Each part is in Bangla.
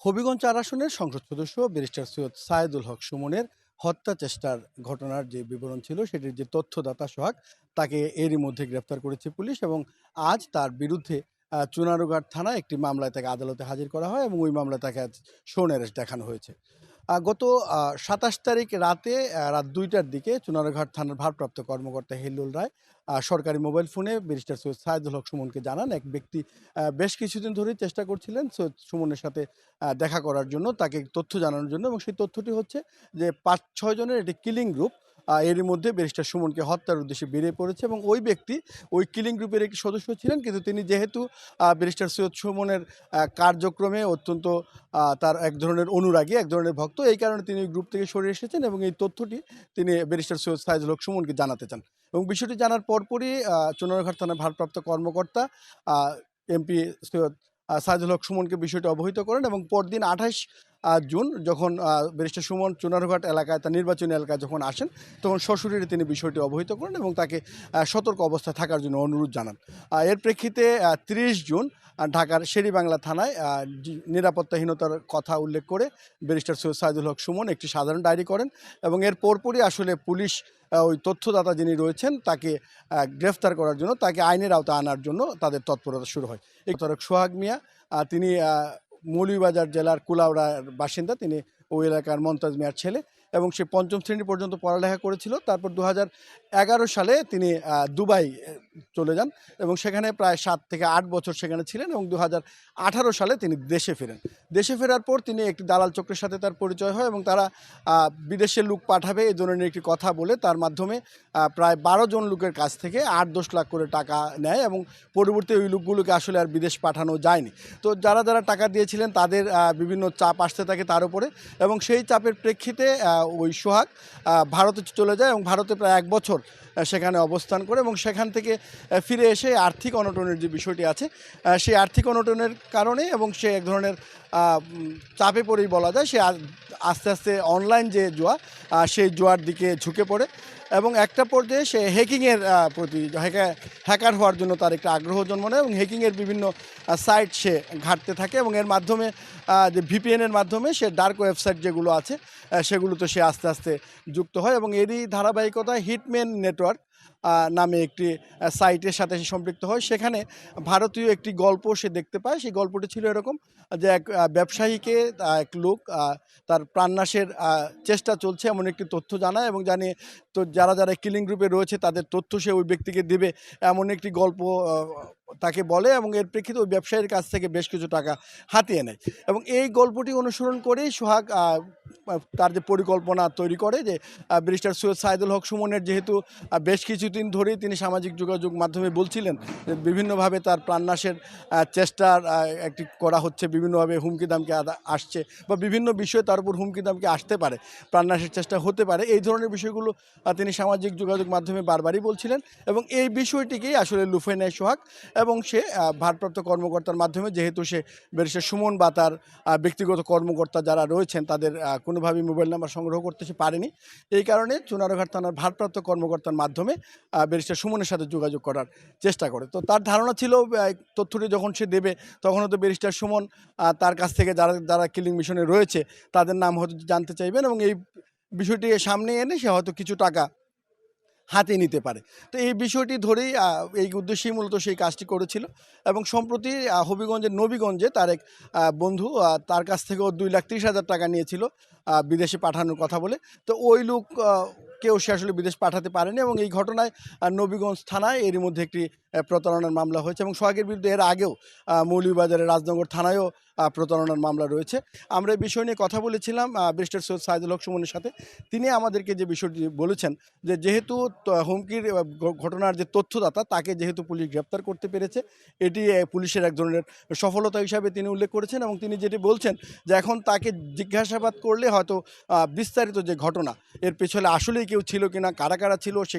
হবিগঞ্জ ৪ আসনের সংসদ সদস্য ব্যারিস্টার সৈয়দ সায়েদুল হক সুমনের হত্যা চেষ্টার ঘটনার যে বিবরণ ছিল সেটির যে তথ্যদাতা সোহাগ তাকে এরই মধ্যে গ্রেপ্তার করেছে পুলিশ এবং আজ তার বিরুদ্ধে চুনারুঘাট থানায় একটি মামলায় তাকে আদালতে হাজির করা হয় এবং ওই মামলায় তাকে আজ শোন অ্যারেস্ট দেখানো হয়েছে। গত ২৭ তারিখ রাতে রাত ২টার দিকে চুনারুঘাট থানার ভারপ্রাপ্ত কর্মকর্তা হিল্লুল রায় সরকারি মোবাইল ফোনে ব্যারিস্টার সৈয়দ সায়েদুল হক সুমনকে জানান এক ব্যক্তি বেশ কিছুদিন ধরেই চেষ্টা করছিলেন সৈয়দ সুমনের সাথে দেখা করার জন্য, তাকে তথ্য জানানোর জন্য এবং সেই তথ্যটি হচ্ছে যে ৫-৬ জনের একটি কিলিং গ্রুপ এরই মধ্যে ব্যারিস্টার সুমনকে হত্যার উদ্দেশ্যে বেরিয়ে পড়েছে এবং ওই ব্যক্তি ওই কিলিং গ্রুপের একটি সদস্য ছিলেন, কিন্তু তিনি যেহেতু ব্যারিস্টার সৈয়দ সুমনের কার্যক্রমে অত্যন্ত তার এক ধরনের অনুরাগী, এক ধরনের ভক্ত, এই কারণে তিনি ওই গ্রুপ থেকে সরে এসেছেন এবং এই তথ্যটি তিনি ব্যারিস্টার সৈয়দ সাইদুল হক সুমনকে জানাতে চান এবং বিষয়টি জানার পরপরই চুনারুঘাট থানার ভারপ্রাপ্ত কর্মকর্তা এমপি সৈয়দ সাইদুল হক সুমনকে বিষয়টি অবহিত করেন এবং পরদিন ২৮ জুন যখন ব্যারিস্টার সুমন চুনারুঘাট এলাকায় তার নির্বাচনী এলাকায় যখন আসেন তখন সশরীরে তিনি বিষয়টি অবহিত করেন এবং তাকে সতর্ক অবস্থায় থাকার জন্য অনুরোধ জানান। এর প্রেক্ষিতে ৩০ জুন ঢাকার শেরেবাংলা থানায় নিরাপত্তাহীনতার কথা উল্লেখ করে ব্যারিস্টার সৈয়দ সাইদুল হক সুমন একটি সাধারণ ডায়েরি করেন এবং এর পরপরই আসলে পুলিশ ওই তথ্যদাতা যিনি রয়েছেন তাকে গ্রেফতার করার জন্য, তাকে আইনের আওতায় আনার জন্য তাদের তৎপরতা শুরু হয়। এই তরক সোহাগ মিয়া তিনি মৌলভীবাজার জেলার কুলাউড়ার বাসিন্দা, তিনি ওই এলাকার মমতাজ মিয়ার ছেলে এবং সে ৫ম শ্রেণী পর্যন্ত পড়ালেখা করেছিল। তারপর ২০১১ সালে তিনি দুবাই চলে যান এবং সেখানে প্রায় ৭ থেকে ৮ বছর সেখানে ছিলেন এবং ২০১৮ সালে তিনি দেশে ফেরেন। দেশে ফেরার পর তিনি একটি দালাল চক্রের সাথে তার পরিচয় হয় এবং তারা বিদেশে লোক পাঠাবে এই ধরনের একটি কথা বলে তার মাধ্যমে প্রায় ১২ জন লোকের কাছ থেকে ৮-১০ লাখ করে টাকা নেয় এবং পরবর্তী ওই লোকগুলোকে আসলে আর বিদেশ পাঠানো যায়নি। তো যারা যারা টাকা দিয়েছিলেন তাদের বিভিন্ন চাপ আসতে থাকে তার উপরে এবং সেই চাপের প্রেক্ষিতে ওই সোহাগ ভারতে চলে যায় এবং ভারতে প্রায় ১ বছর সেখানে অবস্থান করে এবং সেখান থেকে ফিরে এসে আর্থিক অনটনের যে বিষয়টি আছে সেই আর্থিক অনটনের কারণে এবং সে এক ধরনের চাপে পড়েই বলা যায়, সে আস্তে আস্তে অনলাইন যে জুয়া সেই জুয়ার দিকে ঝুঁকে পড়ে এবং একটা পর্যায়ে সে হ্যাকিংয়ের প্রতি হ্যাকার হওয়ার জন্য তার একটা আগ্রহ জন্ম নেয় এবং হ্যাকিংয়ের বিভিন্ন সাইট সে ঘাঁটতে থাকে এবং এর মাধ্যমে যে ভিপিএনের মাধ্যমে সে ডার্ক ওয়েবসাইট যেগুলো আছে সেগুলোতে সে আস্তে আস্তে যুক্ত হয় এবং এরই ধারাবাহিকতায় হিটম্যান নেটওয়ার্ক নামে একটি সাইটের সাথে সে সম্পৃক্ত হয়। সেখানে ভারতীয় একটি গল্প সে দেখতে পায়। সেই গল্পটি ছিল এরকম যে এক ব্যবসায়ীকে এক লোক তার প্রাণনাশের চেষ্টা চলছে এমন একটি তথ্য জানায় এবং জানিয়ে তো যারা যারা কিলিং গ্রুপে রয়েছে তাদের তথ্য সে ওই ব্যক্তিকে দেবে এমন একটি গল্প তাকে বলে এবং এর প্রেক্ষিতে ওই ব্যবসায়ীর কাছ থেকে বেশ কিছু টাকা হাতিয়ে নেয় এবং এই গল্পটি অনুসরণ করেই সোহাগ তার যে পরিকল্পনা তৈরি করে যে ব্যারিস্টার সৈয়দ সাইদুল হক সুমনের যেহেতু বেশ কিছুদিন ধরেই তিনি সামাজিক যোগাযোগ মাধ্যমে বলছিলেন যে বিভিন্নভাবে তার প্রাণনাশের চেষ্টার একটি করা হচ্ছে, বিভিন্নভাবে হুমকি দামকি আসছে বা বিভিন্ন বিষয়ে তার উপর হুমকি দামকি আসতে পারে, প্রাণনাশের চেষ্টা হতে পারে, এই ধরনের বিষয়গুলো তিনি সামাজিক যোগাযোগ মাধ্যমে বারবারই বলছিলেন এবং এই বিষয়টিকেই আসলে লুফে নেয় সোহাগ এবং সে ভারপ্রাপ্ত কর্মকর্তার মাধ্যমে, যেহেতু সে ব্যারিস্টার সুমন বা তার ব্যক্তিগত কর্মকর্তা যারা রয়েছেন তাদের কোনোভাবেই মোবাইল নাম্বার সংগ্রহ করতে সে পারেনি, এই কারণে চুনারুঘাট থানার ভারপ্রাপ্ত কর্মকর্তার মাধ্যমে ব্যারিস্টার সুমনের সাথে যোগাযোগ করার চেষ্টা করে। তো তার ধারণা ছিল তথ্যটি যখন সে দেবে তখন হয়তো ব্যারিস্টার সুমন তার কাছ থেকে যারা যারা কিলিং মিশনে রয়েছে তাদের নাম হয়তো জানতে চাইবেন এবং এই বিষয়টি সামনে এনে সে হয়তো কিছু টাকা হাতে নিতে পারে। তো এই বিষয়টি ধরেই এই উদ্দেশ্যেই মূলত সেই কাজটি করেছিল এবং সম্প্রতি হবিগঞ্জের নবীগঞ্জে তার এক বন্ধু তার কাছ থেকেও ২,৩০,০০০ টাকা নিয়েছিল বিদেশে পাঠানোর কথা বলে। তো ওই লোক কেউ সে আসলে বিদেশ পাঠাতে পারেনি এবং এই ঘটনায় নবীগঞ্জ থানায় এরই মধ্যে একটি প্রতারণার মামলা হয়েছে এবং সোহাগের বিরুদ্ধে এর আগেও মৌলভীবাজারের রাজনগর থানায়ও প্রতারণার মামলা রয়েছে। আমরা এই বিষয় নিয়ে কথা বলেছিলাম ব্যারিস্টার সৈয়দ সাইদুল হক সুমনের সাথে। তিনি আমাদেরকে যে বিষয়টি বলেছেন যে যেহেতু হুমকির ঘটনার যে তথ্যদাতা তাকে যেহেতু পুলিশ গ্রেপ্তার করতে পেরেছে, এটি পুলিশের এক ধরনের সফলতা হিসাবে তিনি উল্লেখ করেছেন এবং তিনি যেটি বলছেন যে এখন তাকে জিজ্ঞাসাবাদ করলে হয়তো বিস্তারিত যে ঘটনা এর পেছনে আসলেই কেউ ছিল কিনা, কারা কারা ছিল, সে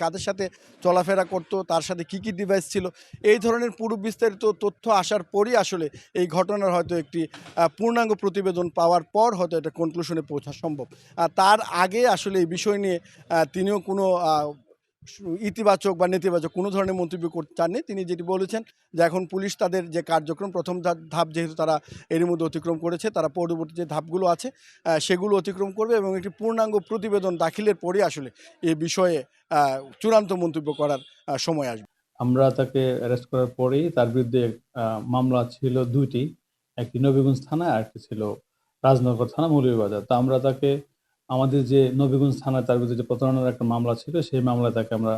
কাদের সাথে চলাফেরা করত, তার সাথে কী কী ডিভাইস ছিল, এই ধরনের পুরো বিস্তারিত তথ্য আসার পরই আসলে এই ঘটনার হয়তো একটি পূর্ণাঙ্গ প্রতিবেদন পাওয়ার পর হয়তো এটা কনক্লুশনে পৌঁছা সম্ভব। তার আগে আসলে এই বিষয় নিয়ে তিনিও কোনো ইতিবাচক বা নেতিবাচক কোনো ধরনের মন্তব্য করতে চাননি। তিনি যেটি বলেছেন যে এখন পুলিশ তাদের যে কার্যক্রম প্রথম ধাপ যেহেতু তারা এরই মধ্যে অতিক্রম করেছে, তারা পরবর্তী যে ধাপগুলো আছে সেগুলো অতিক্রম করবে এবং একটি পূর্ণাঙ্গ প্রতিবেদন দাখিলের পরেই আসলে এ বিষয়ে চূড়ান্ত মন্তব্য করার সময় আসবে। আমরা তাকে অ্যারেস্ট করার পরেই তার বিরুদ্ধে মামলা ছিল ২ টি। একটি নবীগঞ্জ থানায়, আরেকটি ছিল রাজনগর থানা, মৌলভীবাজার। তো আমরা তাকে আমাদের যে নবীগঞ্জ থানায় তার বিরুদ্ধে যে প্রতারণার একটা মামলা ছিল, সেই মামলায় তাকে আমরা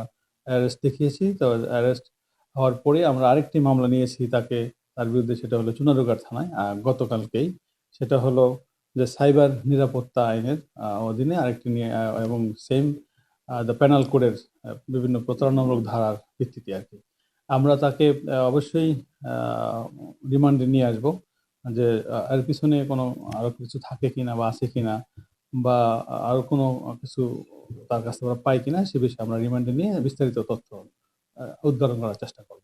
অ্যারেস্ট দেখিয়েছি। তো অ্যারেস্ট হওয়ার পরে আমরা আরেকটি মামলা নিয়েছি তার বিরুদ্ধে, সেটা হলো চুনারুঘাট থানায় গতকালকেই। সেটা হলো যে সাইবার নিরাপত্তা আইনের অধীনে আরেকটি নিয়ে এবং সেম দ্য পেনাল কোডের বিভিন্ন প্রতারণামূলক ধারার ভিত্তিতে আরকি। আমরা তাকে অবশ্যই আ রিমান্ডে নিয়ে আসবো। যে এর পিছনে কোনো আরো কিছু থাকে কিনা বা আছে কিনা, বা আরো কোনো কিছু তার কাছ থেকে আমরা পাই কিনা, সে বিষয়ে আমরা রিমান্ডে নিয়ে বিস্তারিত তথ্য উদ্ঘাটন করার চেষ্টা করব।